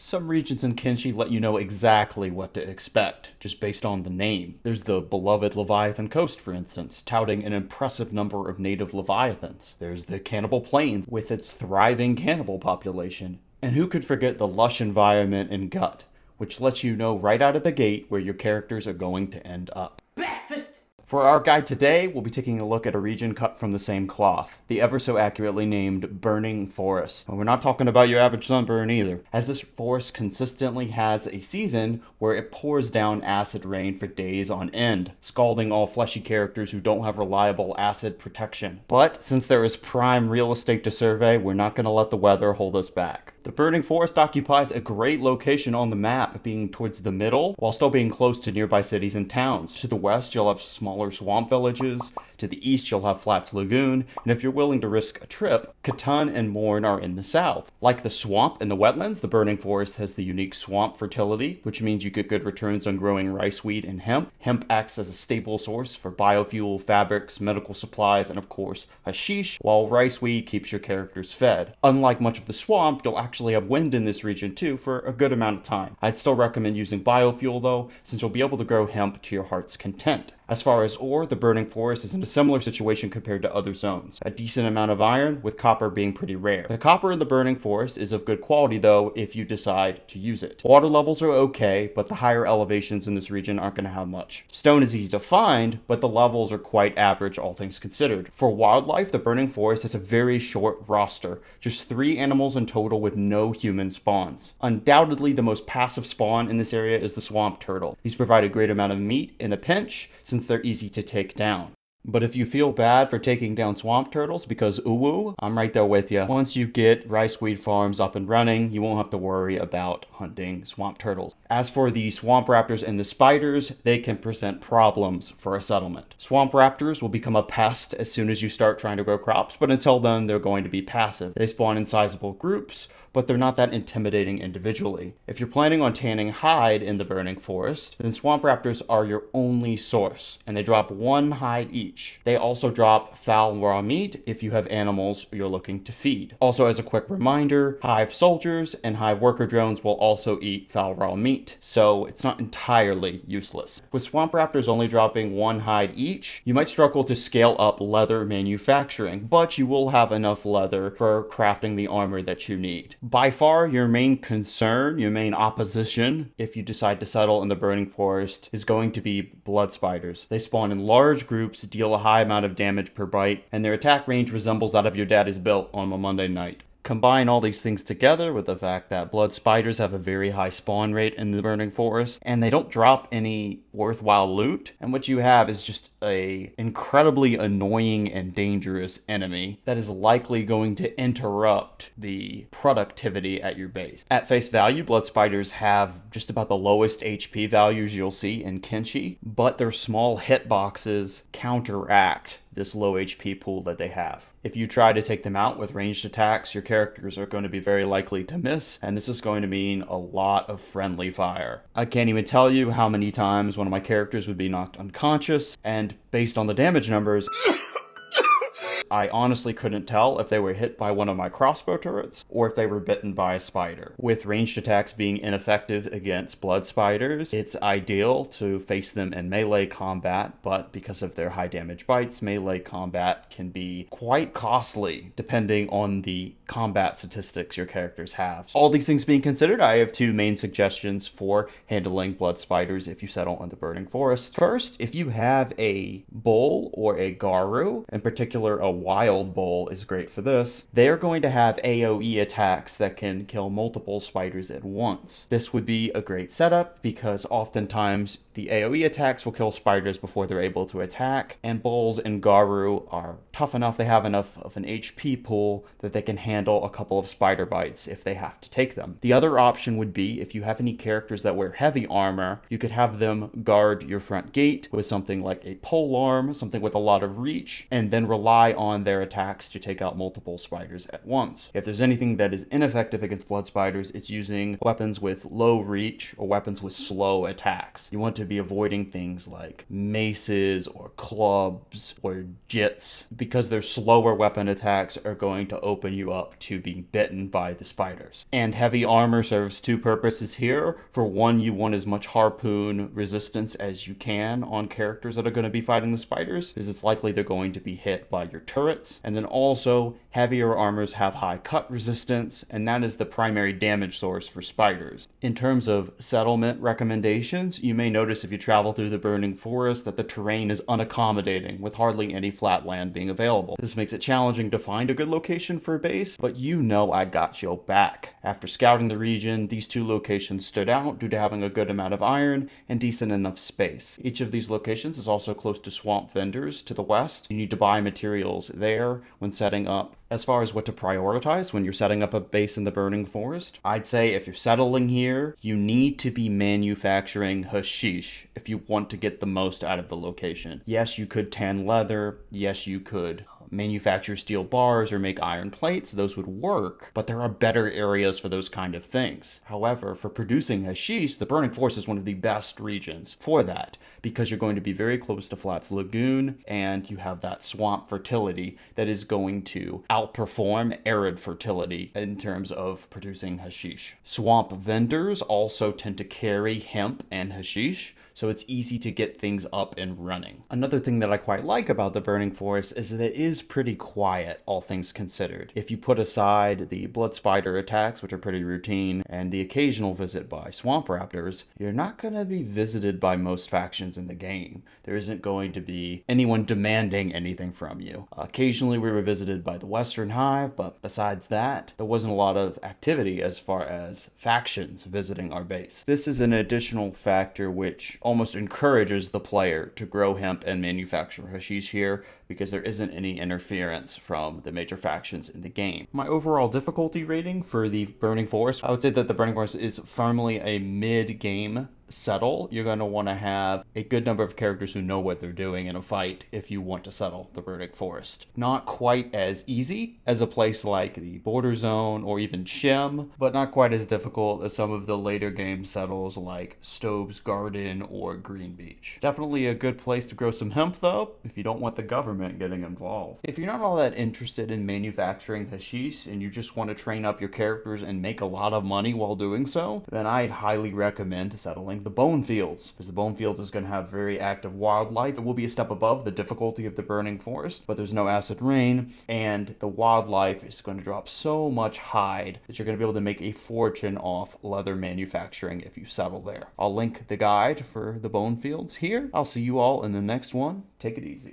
Some regions in Kenshi let you know exactly what to expect, just based on the name. There's the beloved Leviathan Coast, for instance, touting an impressive number of native Leviathans. There's the Cannibal Plains, with its thriving cannibal population. And who could forget the lush environment in Gut, which lets you know right out of the gate where your characters are going to end up. Breakfast! For our guide today, we'll be taking a look at a region cut from the same cloth, the ever so accurately named Burning Forest. And we're not talking about your average sunburn either, as this forest consistently has a season where it pours down acid rain for days on end, scalding all fleshy characters who don't have reliable acid protection. But since there is prime real estate to survey, we're not going to let the weather hold us back. The Burning Forest occupies a great location on the map, being towards the middle, while still being close to nearby cities and towns. To the west, you'll have smaller swamp villages. To the east, you'll have Flats Lagoon. And if you're willing to risk a trip, Catan and Morn are in the south. Like the swamp and the wetlands, the Burning Forest has the unique swamp fertility, which means you get good returns on growing rice weed and hemp. Hemp acts as a stable source for biofuel, fabrics, medical supplies, and of course, hashish, while rice weed keeps your characters fed. Unlike much of the swamp, you'll actually have wind in this region too for a good amount of time. I'd still recommend using biofuel though, since you'll be able to grow hemp to your heart's content. As far as ore, the Burning Forest is in a similar situation compared to other zones. A decent amount of iron, with copper being pretty rare. The copper in the Burning Forest is of good quality though if you decide to use it. Water levels are okay, but the higher elevations in this region aren't going to have much. Stone is easy to find, but the levels are quite average all things considered. For wildlife, the Burning Forest has a very short roster, just 3 animals in total with no human spawns. Undoubtedly the most passive spawn in this area is the swamp turtle. These provide a great amount of meat in a pinch, since they're easy to take down. But if you feel bad for taking down swamp turtles because ooh, I'm right there with you. Once you get rice weed farms up and running, you won't have to worry about hunting swamp turtles. As for the swamp raptors and the spiders, they can present problems for a settlement. Swamp raptors will become a pest as soon as you start trying to grow crops, but until then, they're going to be passive. They spawn in sizable groups, but they're not that intimidating individually. If you're planning on tanning hide in the Burning Forest, then swamp raptors are your only source, and they drop 1 hide each. They also drop foul raw meat if you have animals you're looking to feed. Also, as a quick reminder, hive soldiers and hive worker drones will also eat foul raw meat, so it's not entirely useless. With swamp raptors only dropping 1 hide each, you might struggle to scale up leather manufacturing, but you will have enough leather for crafting the armor that you need. By far, your main concern, your main opposition, if you decide to settle in the Burning Forest, is going to be blood spiders. They spawn in large groups, deal a high amount of damage per bite, and their attack range resembles that of your daddy's belt on a Monday night. Combine all these things together with the fact that blood spiders have a very high spawn rate in the Burning Forest, and they don't drop any worthwhile loot, and what you have is just a incredibly annoying and dangerous enemy that is likely going to interrupt the productivity at your base. At face value, blood spiders have just about the lowest HP values you'll see in Kenshi, but their small hitboxes counteract this low HP pool that they have. If you try to take them out with ranged attacks, your characters are going to be very likely to miss, and this is going to mean a lot of friendly fire. I can't even tell you how many times one of my characters would be knocked unconscious, and based on the damage numbers, I honestly couldn't tell if they were hit by one of my crossbow turrets or if they were bitten by a spider. With ranged attacks being ineffective against blood spiders, it's ideal to face them in melee combat, but because of their high damage bites, melee combat can be quite costly depending on the combat statistics your characters have. All these things being considered, I have 2 main suggestions for handling blood spiders if you settle in the Burning Forest. First, if you have a bull or a garu, in particular a wild bull is great for this, they are going to have AoE attacks that can kill multiple spiders at once. This would be a great setup because oftentimes the AoE attacks will kill spiders before they're able to attack, and bulls and garu are tough enough, they have enough of an HP pool that they can handle a couple of spider bites if they have to take them. The other option would be if you have any characters that wear heavy armor, you could have them guard your front gate with something like a polearm, something with a lot of reach, and then rely on on their attacks to take out multiple spiders at once. If there's anything that is ineffective against blood spiders, it's using weapons with low reach or weapons with slow attacks. You want to be avoiding things like maces or clubs or jits, because their slower weapon attacks are going to open you up to being bitten by the spiders. And heavy armor serves two purposes here. For one, you want as much harpoon resistance as you can on characters that are going to be fighting the spiders, because it's likely they're going to be hit by your turrets. And then also, heavier armors have high cut resistance, and that is the primary damage source for spiders. In terms of settlement recommendations, you may notice if you travel through the burning forest that the terrain is unaccommodating, with hardly any flat land being available. This makes it challenging to find a good location for a base, but you know I got your back. After scouting the region, these two locations stood out due to having a good amount of iron and decent enough space. Each of these locations is also close to swamp vendors to the west. You need to buy materials there when setting up. As far as what to prioritize when you're setting up a base in the burning forest, I'd say if you're settling here, you need to be manufacturing hashish if you want to get the most out of the location. Yes, you could tan leather. Yes, you could manufacture steel bars or make iron plates. Those would work, but there are better areas for those kind of things. However, for producing hashish, the burning forest is one of the best regions for that, because you're going to be very close to Flats Lagoon, and you have that swamp fertility that is going to outperform arid fertility in terms of producing hashish. Swamp vendors also tend to carry hemp and hashish, so it's easy to get things up and running. Another thing that I quite like about the burning forest is that it is pretty quiet, all things considered. If you put aside the blood spider attacks, which are pretty routine, and the occasional visit by swamp raptors, you're not going to be visited by most factions in the game. There isn't going to be anyone demanding anything from you. Occasionally we were visited by the Western Hive, but besides that, there wasn't a lot of activity as far as factions visiting our base. This is an additional factor which almost encourages the player to grow hemp and manufacture hashish here, because there isn't any interference from the major factions in the game. My overall difficulty rating for the Burning Forest, I would say that the Burning Forest is firmly a mid-game settle. You're going to want to have a good number of characters who know what they're doing in a fight if you want to settle the Burning Forest. Not quite as easy as a place like the Border Zone or even Shem, but not quite as difficult as some of the later game settles like Stove's Garden or Green Beach. Definitely a good place to grow some hemp though, if you don't want the government getting involved. If you're not all that interested in manufacturing hashish and you just want to train up your characters and make a lot of money while doing so, then I'd highly recommend settling the Bone Fields, because the Bone Fields is going to have very active wildlife. It will be a step above the difficulty of the Burning Forest, but there's no acid rain, and the wildlife is going to drop so much hide that you're going to be able to make a fortune off leather manufacturing if you settle there. I'll link the guide for the Bone Fields here. I'll see you all in the next one. Take it easy.